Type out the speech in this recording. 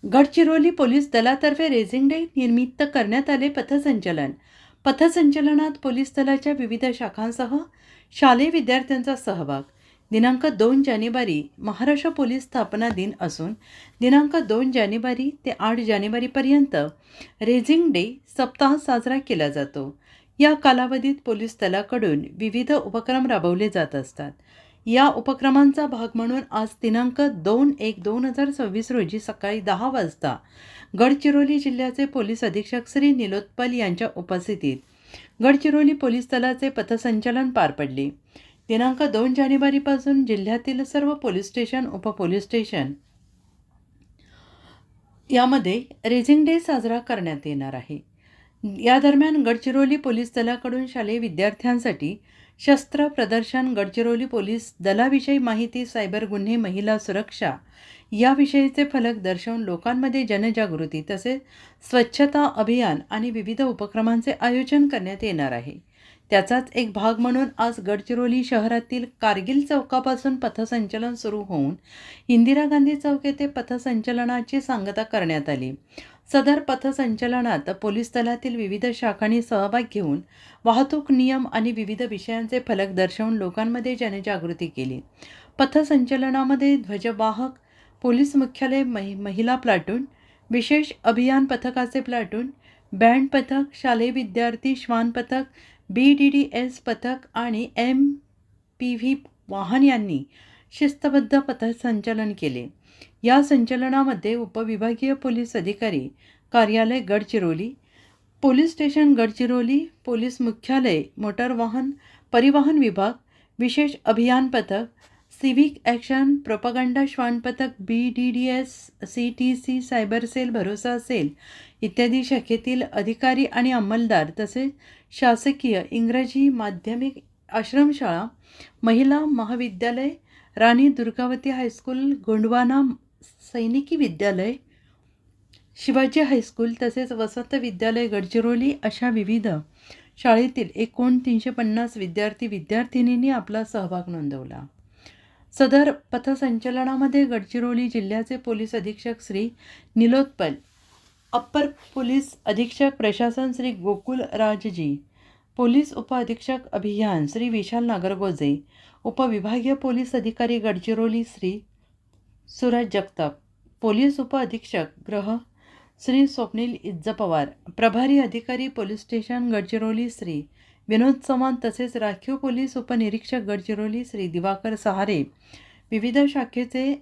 Gadchiroli police दलातर्फे raising day निमित्त करण्यात आले पथसंचलन. पथसंचलनात पोलीस दलाच्या विविध शाखांसह शालेय विद्यार्थ्यांचा सहभाग. दिनांक 2 जानेवारी महाराष्ट्र पोलीस स्थापना दिन असून दिनांक 2 जानेवारी ते 8 जानेवारीपर्यंत रेझिंग डे सप्ताह साजरा केला जातो. या कालावधीत पोलीस दलाकडून विविध उपक्रम राबवले जात असतात. या उपक्रमांचा भाग म्हणून आज दिनांक 2/1/2026 रोजी सकाळी 10 वाजता गडचिरोली जिल्ह्याचे पोलीस अधीक्षक श्री निलोत्पल यांच्या उपस्थितीत गडचिरोली पोलीस दलाचे पथसंचलन पार पडले. दिनांक 2 जानेवारीपासून जिल्ह्यातील सर्व पोलीस स्टेशन, उपपोलीस स्टेशन यामध्ये रेझिंग डे साजरा करण्यात येणार आहे. या दरम्यान गडचिरोली पोलीस दलाकडून शालेय विद्यार्थ्यांसाठी शस्त्र प्रदर्शन, गडचिरोली पोलीस दलाविषयी माहिती, सायबर गुन्हे, महिला सुरक्षा याविषयीचे फलक दर्शवून लोकांमध्ये जनजागृती तसेच स्वच्छता अभियान आणि विविध उपक्रमांचे आयोजन करण्यात येणार आहे. त्याचाच एक भाग म्हणून आज गडचिरोली शहरातील कारगिल चौकापासून पथसंचलन सुरू होऊन इंदिरा गांधी चौक येथे पथसंचलनाची सांगता करण्यात आली. सदर पथसंचलनात पोलीस दलातील विविध शाखांनी सहभाग घेऊन वाहतूक नियम आणि विविध विषयांचे फलक दर्शवून लोकांमध्ये जनजागृती केली. पथसंचलनामध्ये ध्वजवाहक, पोलीस मुख्यालय, महिला प्लाटून, विशेष अभियान पथकाचे प्लाटून, बँड पथक, शालेय विद्यार्थी श्वान पथक, BDDS पथक आणि MPV वाहन यांनी शिस्तबद्ध पथसंचलन केले. या संचलनामध्ये उपविभागीय पोलीस अधिकारी कार्यालय Gadchiroli, police station Gadchiroli, police मुख्यालय, मोटार वाहन परिवहन विभाग, विशेष अभियान पथक, सिव्हिक ॲक्शन, प्रोपागंडा श्वान पथक, BDDS, CTC, सायबर सेल, भरोसा सेल इत्यादी शाखेतील अधिकारी आणि अंमलदार तसेच शासकीय इंग्रजी माध्यमिक आश्रमशाळा, महिला महाविद्यालय, राणी दुर्गावती हायस्कूल, गोंडवाना सैनिकी विद्यालय, शिवाजी हायस्कूल तसेच वसंत विद्यालय गडचिरोली अशा विविध शाळेतील एकूण 350 विद्यार्थी विद्यार्थिनींनी आपला सहभाग नोंदवला. सदर पथसंचलनामध्ये गडचिरोली जिल्ह्याचे पोलीस अधीक्षक श्री निलोत्पल, अप्पर पोलीस अधीक्षक प्रशासन श्री गोकुल राजजी, पोलीस उपअधीक्षक अभियान श्री विशाल नागरगोजे, उपविभागीय पोलीस अधिकारी गडचिरोली श्री सूरज जगताप, पोलीस उपअधीक्षक गृह श्री स्वप्नील इज्जपवार, प्रभारी अधिकारी पोलीस स्टेशन गडचिरोली श्री विनोद चव्हाण तसेच राखीव पोलीस उपनिरीक्षक गडचिरोली श्री दिवाकर सहारे, विविध शाखेचे